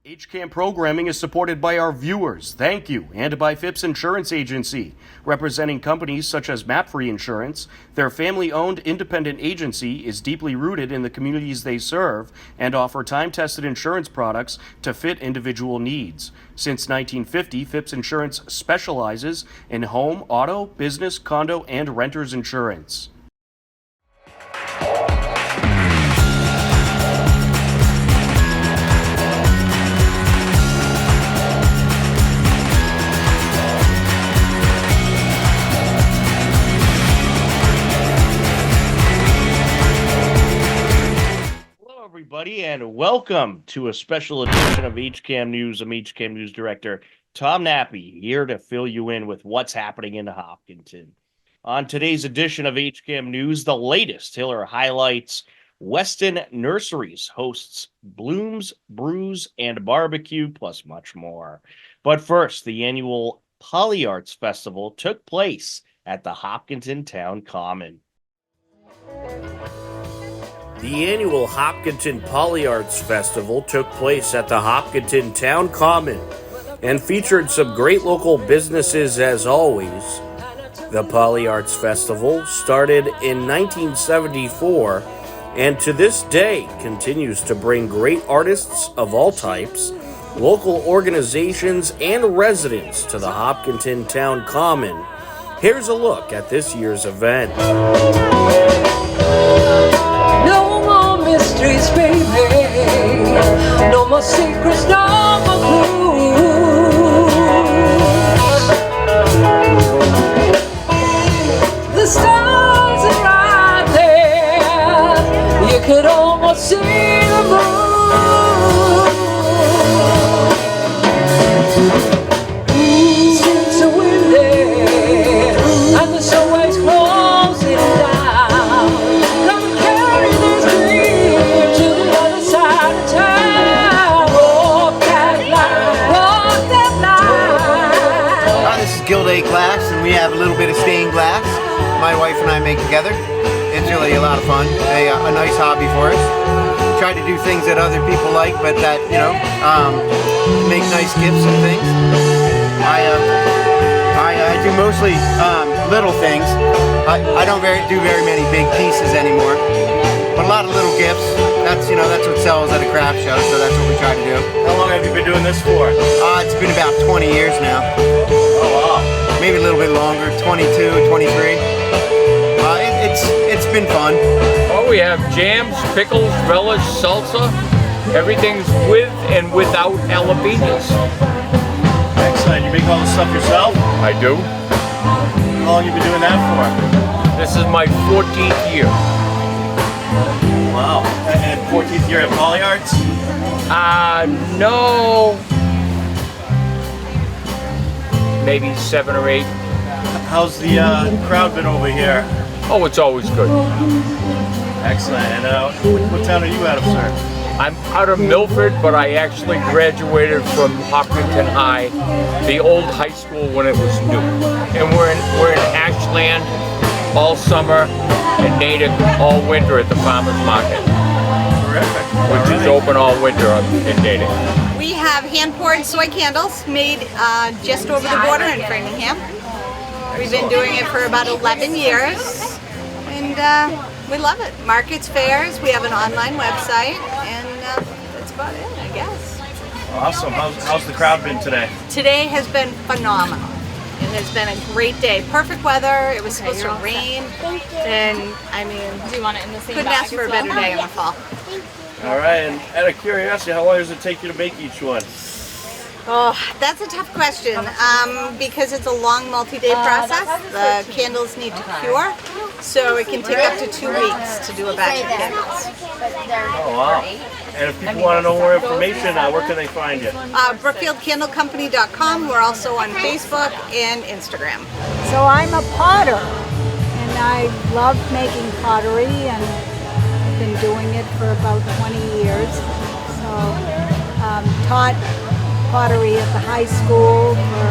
HCAM programming is supported by our viewers, thank you, and by Phipps Insurance Agency, representing companies such as MapFree Insurance. Their family-owned independent agency is deeply rooted in the communities they serve and offer time-tested insurance products to fit individual needs. Since 1950, Phipps Insurance specializes in home, auto, business, condo, and renters insurance. Everybody, and welcome to a special edition of HCAM News. I'm HCAM News Director Tom Nappy, here to fill you in with what's happening in Hopkinton. On today's edition of HCAM News, the latest Hiller highlights: Weston Nurseries hosts Blooms, Brews and BBQ, plus much more. But first, the annual Polyarts Festival took place at the Hopkinton Town Common. The annual Hopkinton Polyarts Festival took place at the Hopkinton Town Common and featured some great local businesses as always. The Polyarts Festival started in 1974 and to this day continues to bring great artists of all types, local organizations, and residents to the Hopkinton Town Common. Here's a look at this year's event. No more mysteries, baby. No more secrets, no more clues. The stars are right there. You could almost see the moon. The streets are windy and the subway's closing down. Come and carry this dream to the other side of town. Walk that line, walk that line. This is Gilday Glass, and we have a little bit of stained glass my wife and I make together. It's really a lot of fun, a nice hobby for us. Try to do things that other people like, but that, make nice gifts and things. I do mostly little things. I don't do very many big pieces anymore, but a lot of little gifts. That's what sells at a craft show, so that's what we try to do. How long have you been doing this for? It's been about 20 years now. Oh, wow. Maybe a little bit longer, 22, 23. It's been fun. Oh, we have jams, pickles, relish, salsa. Everything's with and without jalapenos. Excellent. You make all this stuff yourself? I do. How long have you been doing that for? This is my 14th year. Wow. And 14th year at Polyarts? No. Maybe 7 or 8. How's the crowd been over here? Oh, it's always good. Excellent. And what town are you out of, sir? I'm out of Milford, but I actually graduated from Hopkinton High, the old high school when it was new. And we're in Ashland all summer and Natick all winter at the farmers market. Terrific. Which is open all winter in Natick. We have hand-poured soy candles made just over the border in Framingham. We've been doing it for about 11 years, and we love it. Markets, fairs, we have an online website, and that's about it, I guess. Awesome. How's the crowd been today? Today has been phenomenal. It has been a great day. Perfect weather. It was supposed to rain, and I mean, do you want it in the same couldn't bag ask for a as better well? day in the fall. All right. And out of curiosity, how long does it take you to make each one? Oh, that's a tough question because it's a long multi-day process. The candles need to cure, so it can take up to 2 weeks to do a batch of candles. Oh, wow. And if people want to know more information, where can they find you? BrookfieldCandleCompany.com. We're also on Facebook and Instagram. So I'm a potter, and I love making pottery, and I've been doing it for about 20 years. So taught pottery at the high school for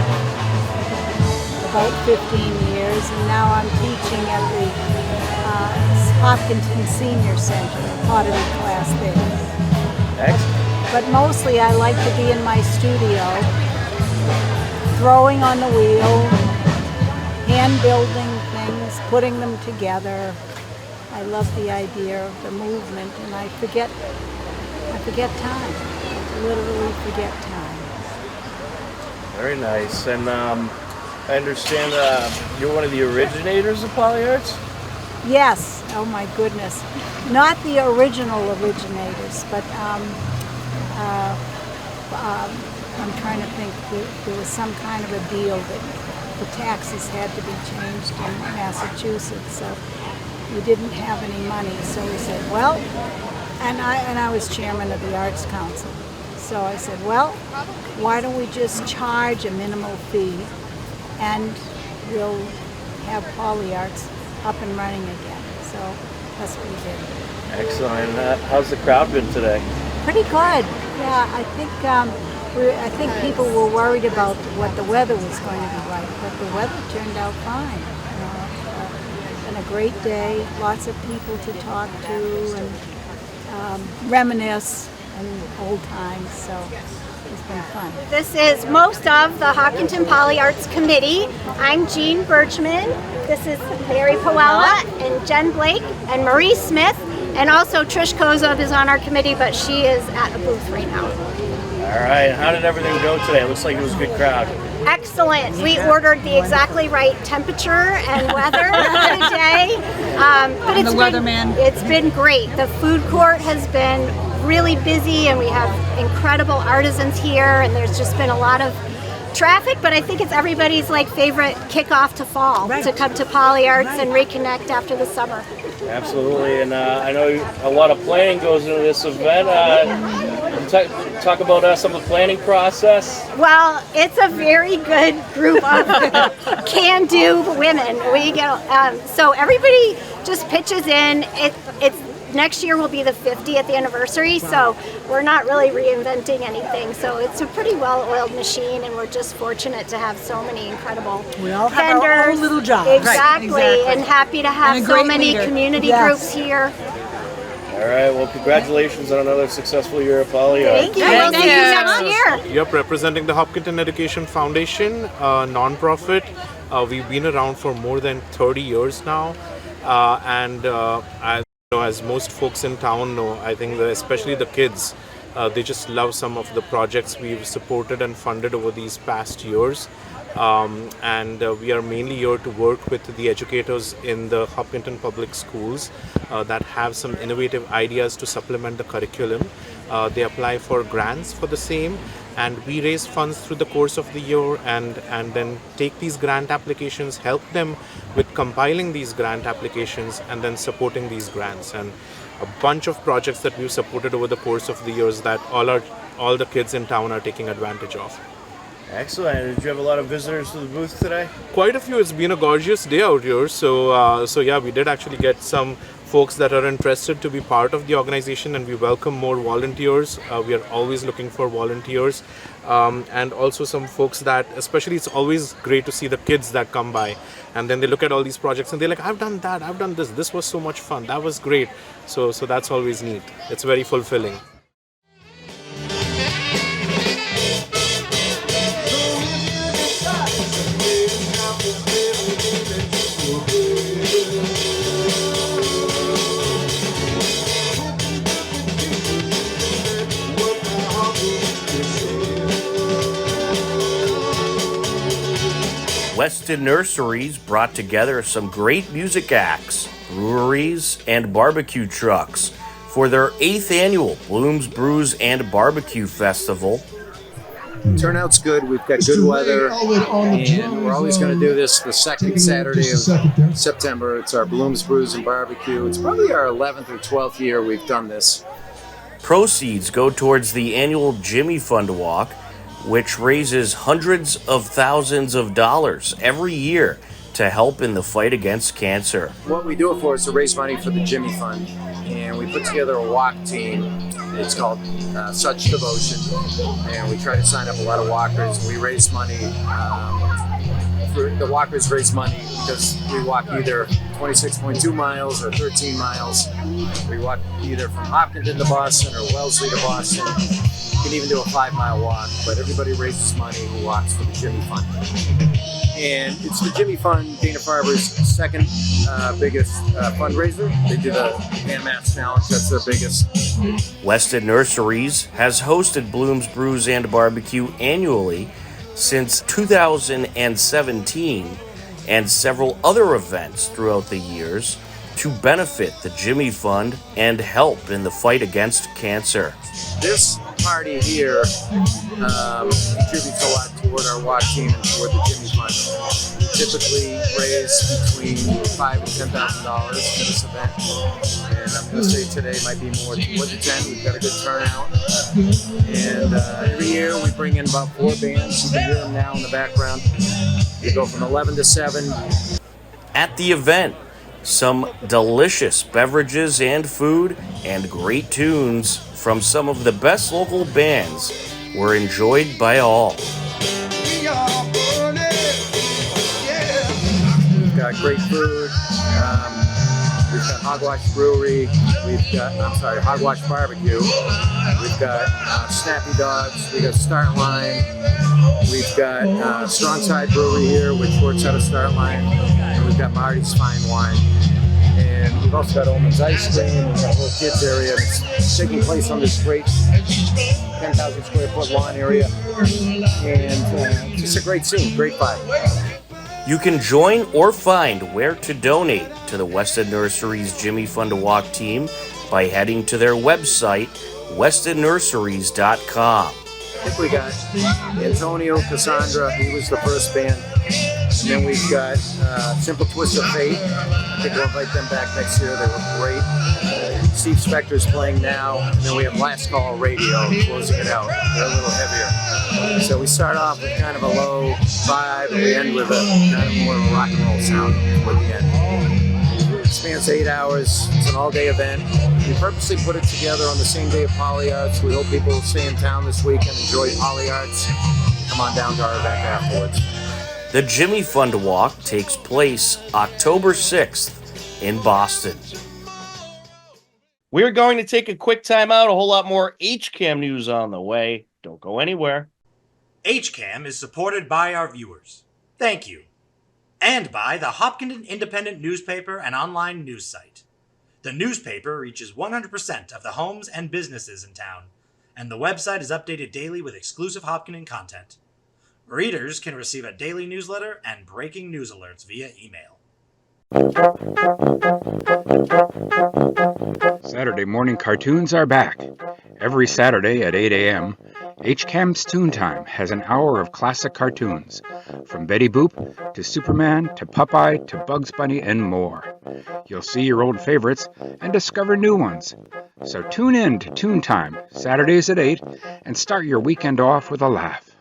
about 15 years, and now I'm teaching at the Hopkinton Senior Center, pottery class there. Excellent. but mostly I like to be in my studio, throwing on the wheel, hand building things, putting them together. I love the idea of the movement, and I forget time. I literally forget time. Very nice. And I understand you're one of the originators of Polyarts? Yes. Oh my goodness. Not the original originators, but I'm trying to think. There was some kind of a deal that the taxes had to be changed in Massachusetts, so we didn't have any money. So we said, well, and I was chairman of the Arts Council. So I said, well, why don't we just charge a minimal fee and we'll have Polyarts up and running again. So that's what we did. Excellent. How's the crowd been today? Pretty good. Yeah, I think people were worried about what the weather was going to be like, but the weather turned out fine. It's been a great day. Lots of people to talk to and reminisce and old times. So it's been fun. This is most of the Hopkinton Polyarts Committee. I'm Jean Birchman. This is Mary Powella and Jen Blake and Marie Smith. And also Trish Kozub is on our committee, but she is at a booth right now. All right. How did everything go today? It looks like it was a good crowd. Excellent. We ordered the exactly right temperature and weather for the day. But it's been great. The food court has been really busy, and we have incredible artisans here, and there's just been a lot of traffic, but I think it's everybody's favorite kickoff to fall, to come to Polyarts and reconnect after the summer. Absolutely, and I know a lot of planning goes into this event. Talk about some of the planning process. Well, it's a very good group of can-do women. We get so everybody just pitches in. It's next year will be the 50th anniversary, so we're not really reinventing anything. So it's a pretty well-oiled machine, and we're just fortunate to have so many incredible We all have our own little jobs. Exactly, and happy to have so many community groups here. All right, well, congratulations on another successful year of Polyarts. Thank you. We'll see you next year. Yep, representing the Hopkinton Education Foundation, a non-profit. We've been around for more than 30 years now, as most folks in town know, I think that especially the kids, they just love some of the projects we've supported and funded over these past years. We are mainly here to work with the educators in the Hopkinton public schools that have some innovative ideas to supplement the curriculum. They apply for grants for the same, and we raise funds through the course of the year and then take these grant applications, help them with compiling these grant applications and then supporting these grants. And a bunch of projects that we've supported over the course of the years that all the kids in town are taking advantage of. Excellent. Did you have a lot of visitors to the booth today? Quite a few. It's been a gorgeous day out here. So yeah, we did actually get some folks that are interested to be part of the organization, and we welcome more volunteers. We are always looking for volunteers, and also some folks that, especially, it's always great to see the kids that come by and then they look at all these projects and they're like, I've done that, I've done this was so much fun, that was great. So that's always neat. It's very fulfilling. Weston Nurseries brought together some great music acts, breweries, and barbecue trucks for their 8th annual Blooms, Brews and BBQ Festival. Turnout's good. We've got good weather, and we're always going to do this the second Saturday of September. It's our Blooms, Brews and BBQ. It's probably our 11th or 12th year we've done this. Proceeds go towards the annual Jimmy Fund Walk, which raises hundreds of thousands of dollars every year to help in the fight against cancer. What we do it for is to raise money for the Jimmy Fund, and we put together a walk team. It's called Such Devotion, and we try to sign up a lot of walkers. We raise money the walkers raise money because we walk either 26.2 miles or 13 miles. We walk either from Hopkinton to Boston or Wellesley to Boston. You can even do a 5-mile walk, but everybody raises money who walks for the Jimmy Fund. And it's the Jimmy Fund, Dana-Farber's second biggest fundraiser. They do the hand match challenge, that's their biggest. Weston Nurseries has hosted Bloom's Brews and BBQ annually since 2017 and several other events throughout the years to benefit the Jimmy Fund and help in the fight against cancer. This party here contributes a lot toward our walk team and toward the Jimmy Fund. We typically raise between $5,000 and $10,000 for this event, and I'm going to say today might be more toward the 10. We've got a good turnout, and every year we bring in about 4 bands. You can hear them now in the background. We go from 11 to 7. At the event, some delicious beverages and food and great tunes from some of the best local bands were enjoyed by all. We've got great food. We've got Hogwash Brewery. Hogwash Barbecue. We've got Snappy Dogs. We've got Start Line. We've got Strongside Brewery here, which works out of Start Line. And we've got Marty's Fine Wine. And we've also got Oman's Ice Cream. We've got a whole kids area. It's taking place on this great 10,000 square foot lawn area. And just a great scene, great vibe. You can join or find where to donate to the Weston Nurseries Jimmy Fund to Walk team by heading to their website, westonnurseries.com. I think we got Antonio Cassandra, he was the first band. And then we've got Simple Twist of Fate. I think we'll invite them back next year. They were great. Steve Spector's playing now. And then we have Last Call Radio closing it out. They're a little heavier. So we start off with kind of a low vibe and we end with a kind of more of a rock and roll sound toward the end. It spans 8 hours. It's an all-day event. We purposely put it together on the same day of Polyarts. We hope people will stay in town this week and enjoy Polyarts. Come on down to our event afterwards. The Jimmy Fund Walk takes place October 6th in Boston. We're going to take a quick time out. A whole lot more HCAM news on the way. Don't go anywhere. HCAM is supported by our viewers. Thank you. And by the Hopkinton Independent newspaper and online news site. The newspaper reaches 100% of the homes and businesses in town, and the website is updated daily with exclusive Hopkinton content. Readers can receive a daily newsletter and breaking news alerts via email. Saturday morning cartoons are back. Every Saturday at 8 a.m., HCAM's Toon Time has an hour of classic cartoons, from Betty Boop to Superman to Popeye to Bugs Bunny and more. You'll see your old favorites and discover new ones. So tune in to Toon Time, Saturdays at 8, and start your weekend off with a laugh.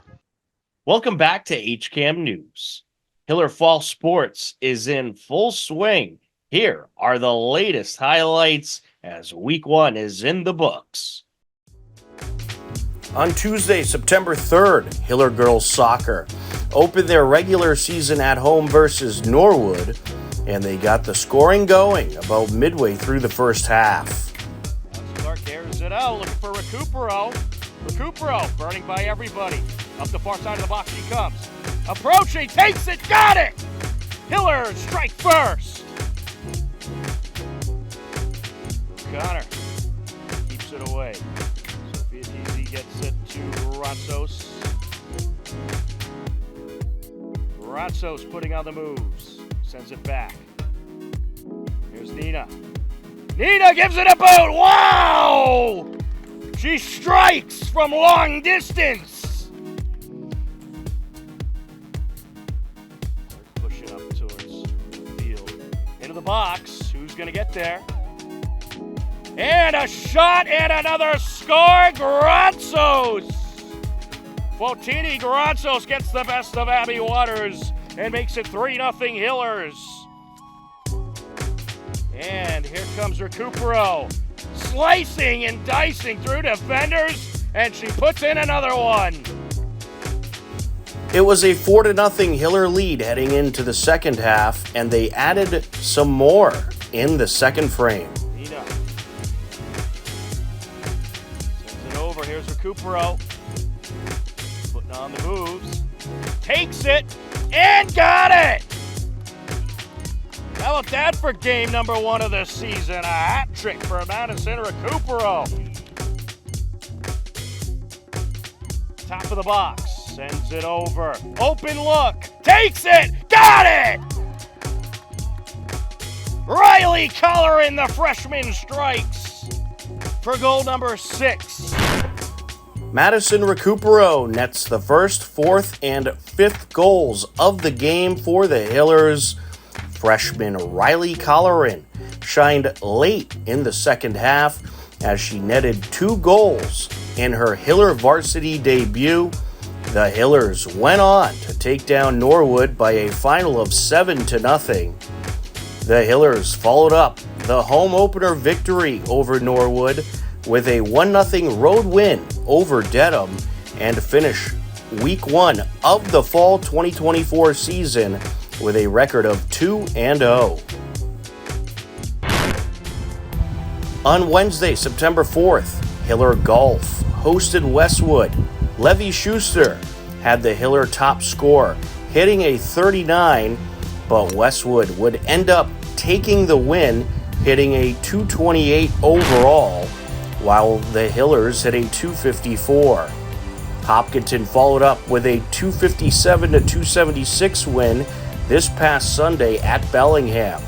Welcome back to HCAM News. Hiller Fall Sports is in full swing. Here are the latest highlights as Week 1 is in the books. On Tuesday, September 3rd, Hiller Girls Soccer opened their regular season at home versus Norwood, and they got the scoring going about midway through the first half. Clark airs it out, looking for Recupero. Recupero, burning by everybody. Up the far side of the box he comes. Approaching, takes it, got it! Hiller, strike first! Connor keeps it away. Sophia Teasy gets it to Ratsos. Ratsos putting on the moves. Sends it back. Here's Nina. Nina gives it a boot! Wow! She strikes from long distance! Pushing up towards the field. Into the box. Who's going to get there? And a shot and another score! Granzos! Fotini Granzos gets the best of Abby Waters and makes it 3-0 Hillers. And here comes Recupero. Slicing and dicing through defenders, and she puts in another one. It was a 4-0 Hiller lead heading into the second half, and they added some more in the second frame. Nina. Sends it over. Here's Recupero. Putting on the moves. Takes it and got it! How about that for game number 1 of the season? A hat trick for Madison Recupero. Top of the box. Sends it over. Open look. Takes it. Got it! Riley Colleran, the freshman, strikes for goal number 6. Madison Recupero nets the first, fourth, and fifth goals of the game for the Hillers. Freshman Riley Colleran shined late in the second half as she netted 2 goals in her Hiller varsity debut. The Hillers went on to take down Norwood by a final of 7-0. The Hillers followed up the home opener victory over Norwood with a 1-0 road win over Dedham and finish week 1 of the fall 2024 season with a record of 2-0. On Wednesday, September 4th, Hiller Golf hosted Westwood. Levi Schuster had the Hiller top score, hitting a 39, but Westwood would end up taking the win, hitting a 228 overall, while the Hillers hit a 254. Hopkinton followed up with a 257-276 win this past Sunday at Bellingham.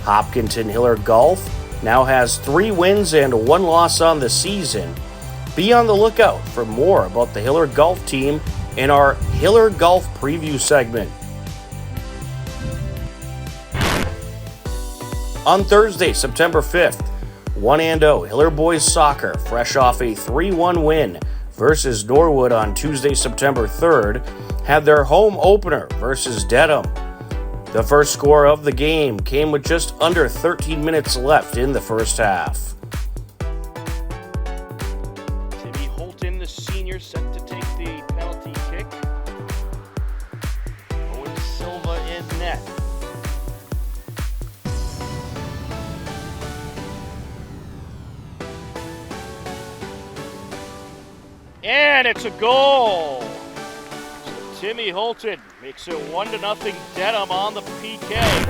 Hopkinton Hiller Golf now has 3 wins and 1 loss on the season. Be on the lookout for more about the Hiller Golf team in our Hiller Golf preview segment. On Thursday, September 5th, 1-0 Hiller Boys Soccer, fresh off a 3-1 win versus Norwood on Tuesday, September 3rd, had their home opener versus Dedham. The first score of the game came with just under 13 minutes left in the first half. Timmy Holton, the senior, set to take the penalty kick. Owen Silva in net. And it's a goal. So Timmy Holton makes it 1-0 Dedham on the PK.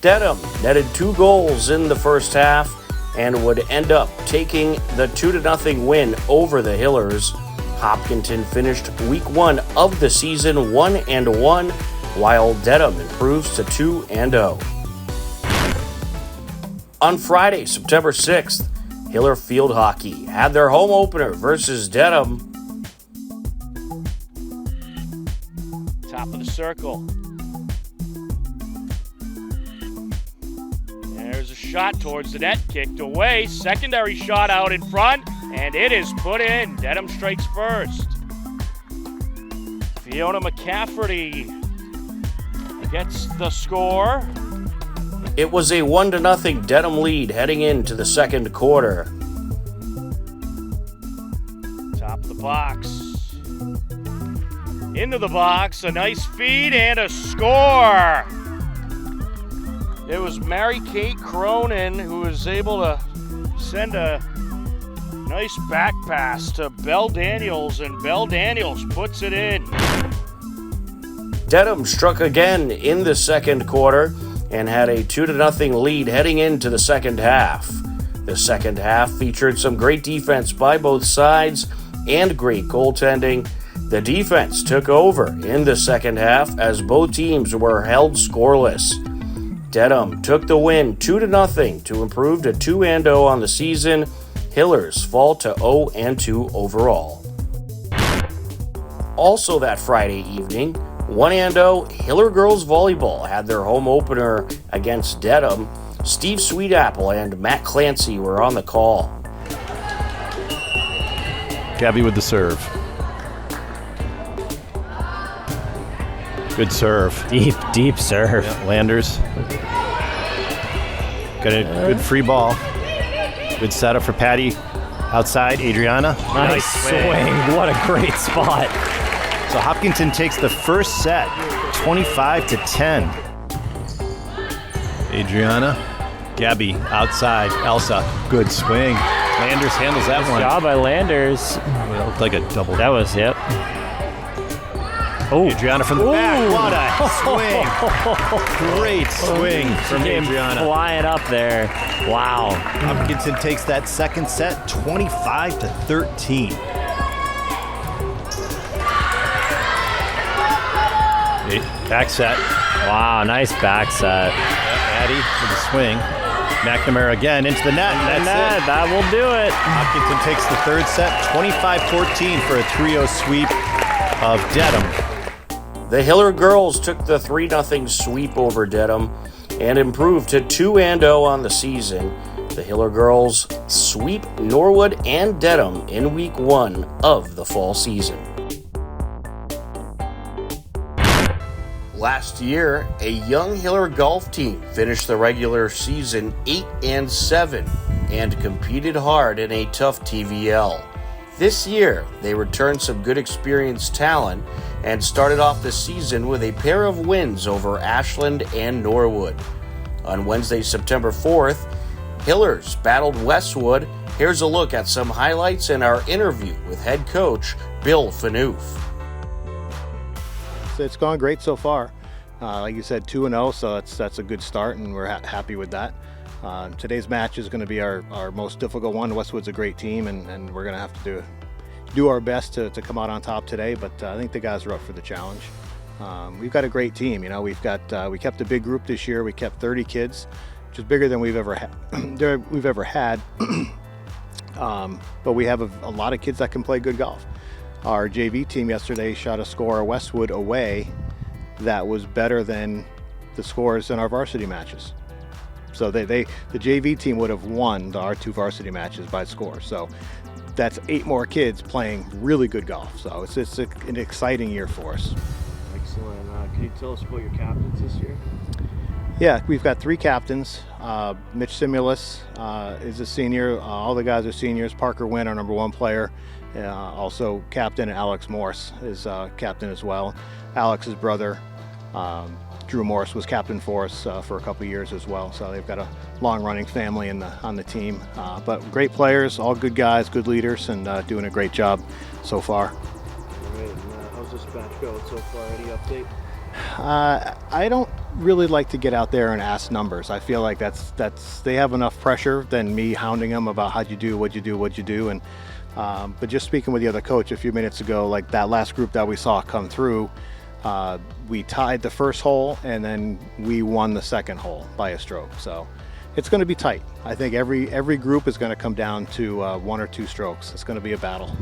Dedham netted 2 goals in the first half and would end up taking the 2-0 win over the Hillers. Hopkinton finished week 1 of the season 1-1, while Dedham improves to 2-0. On Friday, September 6th, Hiller Field Hockey had their home opener versus Dedham. Top of the circle. There's a shot towards the net, kicked away. Secondary shot out in front, and it is put in. Dedham strikes first. Fiona McCafferty gets the score. It was a 1-0 Dedham lead heading into the second quarter. Top of the box. Into the box, a nice feed and a score. It was Mary-Kate Cronin who was able to send a nice back pass to Belle Daniels, and Belle Daniels puts it in. Dedham struck again in the second quarter and had a 2-0 lead heading into the second half. The second half featured some great defense by both sides and great goaltending. The defense took over in the second half as both teams were held scoreless. Dedham took the win 2-0 to improve to 2-0 on the season. Hillers fall to 0-2 overall. Also that Friday evening, 1-0 Hiller Girls Volleyball had their home opener against Dedham. Steve Sweetapple and Matt Clancy were on the call. Gabby with the serve. Good serve. Deep serve. Yeah, Landers. Got a good free ball. Good setup for Patty. Outside, Adriana. Nice swing. What a great spot. So Hopkinton takes the first set, 25-10. Adriana, Gabby outside, Elsa, good swing. Landers handles that one. Good job by Landers. It looked like a double. That was, yep. Oh, Adriana from the back. What a swing. Great swing from Adriana. Flying up there. Wow. Hopkinton takes that second set, 25-13. Back set. Wow, nice back set. Addie with the swing. McNamara again into the net. And that's it. That will do it. Hopkinton takes the third set, 25-14 for a 3-0 sweep of Dedham. The Hiller girls took the 3-0 sweep over Dedham and improved to 2-0 on the season. The Hiller girls sweep Norwood and Dedham in week 1 of the fall season. Last year, a young Hiller golf team finished the regular season 8-7 and competed hard in a tough TVL. This year, they returned some good experienced talent and started off the season with a pair of wins over Ashland and Norwood. On Wednesday, September 4th, Hillers battled Westwood. Here's a look at some highlights in our interview with head coach Bill Fanoof. It's gone great so far. Like you said, 2-0, so that's a good start, and we're happy with that. Today's match is going to be our most difficult one. Westwood's a great team, and we're going to have to do our best to come out on top today. But I think the guys are up for the challenge. We've got a great team. You know, we kept a big group this year. We kept 30 kids, which is bigger than we've ever had. But we have a lot of kids that can play good golf. Our JV team yesterday shot a score at Westwood away that was better than the scores in our varsity matches. So the JV team would have won our 2 varsity matches by score. So that's 8 more kids playing really good golf. So it's an exciting year for us. Excellent. Can you tell us about your captains this year? Yeah, we've got 3 captains. Mitch Simulus is a senior. All the guys are seniors. Parker Wynn, our number 1 player. Also captain Alex Morse is captain as well. Alex's brother, Drew Morse, was captain for us for a couple years as well. So they've got a long-running family on the team. But great players, all good guys, good leaders, and doing a great job so far. All right, and how's this match going so far? Any update? I don't really like to get out there and ask numbers. I feel like they have enough pressure than me hounding them about how'd you do, what'd you do, and but just speaking with the other coach a few minutes ago, like that last group that we saw come through, we tied the first hole and then we won the second hole by a stroke. So it's going to be tight. I think every group is going to come down to 1 or 2 strokes. It's going to be a battle.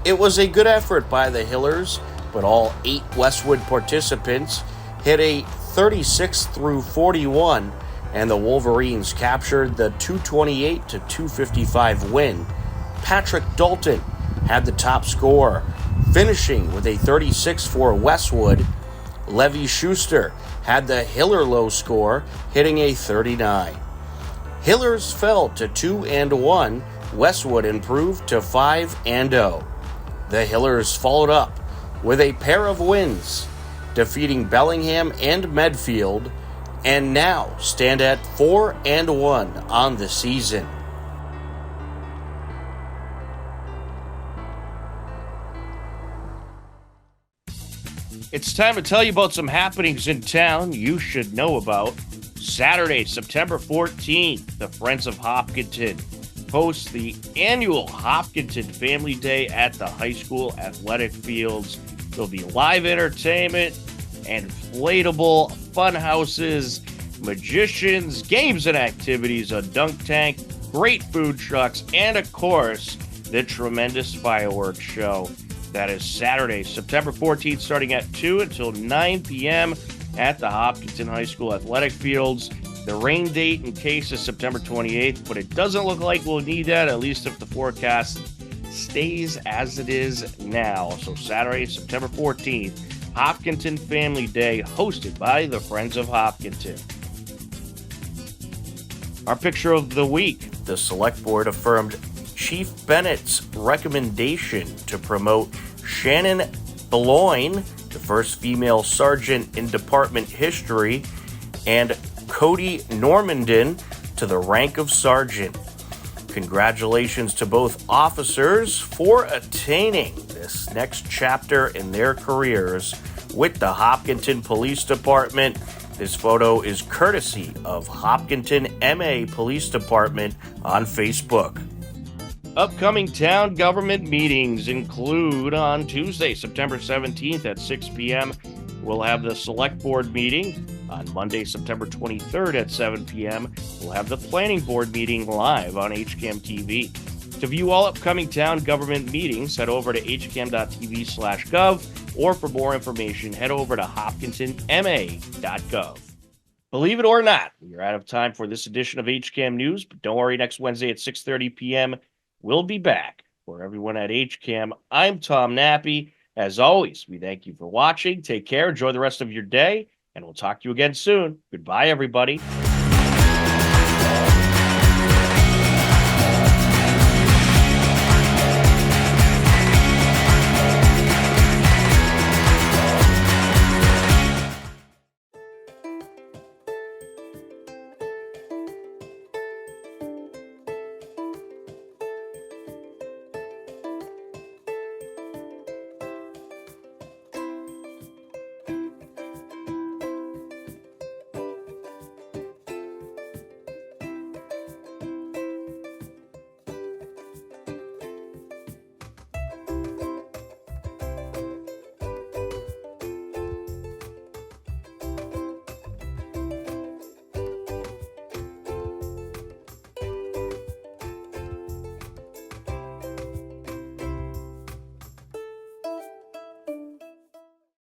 It was a good effort by the Hillers, but all 8 Westwood participants hit a 36 through 41, and the Wolverines captured the 228 to 255 win. Patrick Dalton had the top score, finishing with a 36 for Westwood. Levy Schuster had the Hiller low score, hitting a 39. Hillers fell to 2-1. Westwood improved to 5-0. The Hillers followed up with a pair of wins. defeating Bellingham and Medfield, and now stand at 4-1 on the season. It's time to tell you about some happenings in town you should know about. Saturday, September 14th, the Friends of Hopkinton hosts the annual Hopkinton Family Day at the high school athletic fields. There'll be live entertainment, inflatable fun houses, magicians, games and activities, a dunk tank, great food trucks, and of course, the tremendous fireworks show. That is Saturday, September 14th, starting at 2 until 9 p.m. at the Hopkinton High School athletic fields. The rain date in case is September 28th, but it doesn't look like we'll need that, at least if the forecast stays as it is now. So Saturday, September 14th, Hopkinton Family Day, hosted by the Friends of Hopkinton. Our picture of the week. The Select Board affirmed Chief Bennett's recommendation to promote Shannon Beloin, the first female sergeant in department history, and Cody Normandin to the rank of sergeant. Congratulations to both officers for attaining this next chapter in their careers with the Hopkinton Police Department. This photo is courtesy of Hopkinton MA Police Department on Facebook. Upcoming town government meetings include on Tuesday, September 17th at 6 p.m. We'll have the Select Board meeting. On Monday, September 23rd at 7 p.m., we'll have the Planning Board meeting live on HCAM TV. To view all upcoming town government meetings, head over to hcam.tv/gov, or for more information, head over to hopkintonma.gov. Believe it or not, we are out of time for this edition of HCAM News, but don't worry, next Wednesday at 6:30 p.m., we'll be back. For everyone at HCAM, I'm Tom Nappy. As always, we thank you for watching. Take care, enjoy the rest of your day, and we'll talk to you again soon. Goodbye, everybody.